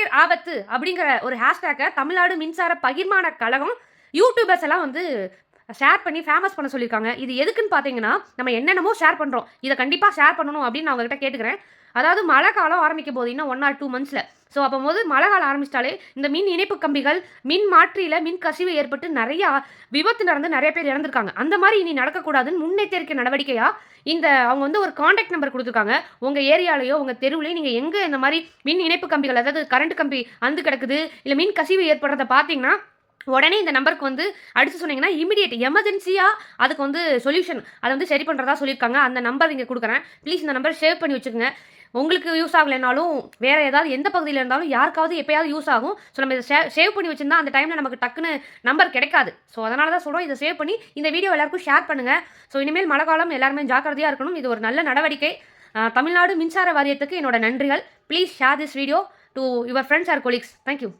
குடிநீர் ஆபத்து அப்படிங்கிற ஒரு ஹேஷ்டேக்கை தமிழ்நாடு மின்சார பகிர்மான கழகம் யூடியூபர்ஸ் எல்லாம் வந்து ஷேர் பண்ணி ஃபேமஸ் பண்ண சொல்லியிருக்காங்க. இது எதுக்குன்னு பார்த்தீங்கன்னா, நம்ம என்னென்னமோ ஷேர் பண்ணுறோம். இதை கண்டிப்பாக ஷேர் பண்ணணும் அப்படின்னு நான் உங்ககிட்ட கேட்டுக்கிறேன். அதாவது மழை காலம் ஆரம்பிக்க போது இன்னும் 1 ஆர் 2 மந்த்ஸில். ஸோ அப்போது மழை காலம் ஆரம்பிச்சிட்டாலே இந்த மின் இணைப்பு கம்பிகள், மின் மாற்றியில் மின் கசிவு ஏற்பட்டு நிறையா விபத்து நடந்து நிறைய பேர் இறந்துருக்காங்க. அந்த மாதிரி இனி நடக்கக்கூடாதுன்னு முன்னெச்சரிக்கை நடவடிக்கையாக அவங்க வந்து ஒரு கான்டாக்ட் நம்பர் கொடுத்துருக்காங்க. உங்கள் ஏரியாலையோ உங்கள் தெருவுலையோ நீங்கள் எங்கே இந்த மாதிரி மின் இணைப்பு கம்பிகள், அதாவது கரண்ட் கம்பி அந்து கிடக்குது, இல்லை மின் கசிவு ஏற்படுறத பார்த்தீங்கன்னா உடனே இந்த நம்பருக்கு வந்து அடிச்சு சொன்னீங்கன்னா இமிடியேட் எமர்ஜென்சியாக அதுக்கு வந்து சொல்யூஷன் அதை வந்து சரி பண்ணுறதா சொல்லியிருக்காங்க. அந்த நம்பர் இங்கே கொடுக்குறேன். ப்ளீஸ் இந்த நம்பர் சேவ் பண்ணி வச்சுக்கோங்க. உங்களுக்கு யூஸ் ஆகலைனாலும் வேறு ஏதாவது எந்த பகுதியில் இருந்தாலும் யாருக்காவது எப்போயாவது யூஸ் ஆகும். ஸோ நம்ம இதை சேவ் பண்ணி வச்சுருந்தா அந்த டைமில் நமக்கு டக்குன்னு நம்பர் கிடைக்காது. ஸோ அதனால தான் சொல்கிறோம், இதை சேவ் பண்ணி இந்த வீடியோ எல்லாருக்கும் ஷேர் பண்ணுங்கள். ஸோ இனிமேல் மழை காலம் எல்லாருமே ஜாக்கிரதையாக இருக்கணும். இது ஒரு நல்ல நடவடிக்கை. தமிழ்நாடு மின்சார வாரியத்துக்கு என்னோட நன்றிகள். Please share this video to your friends or colleagues. Thank you.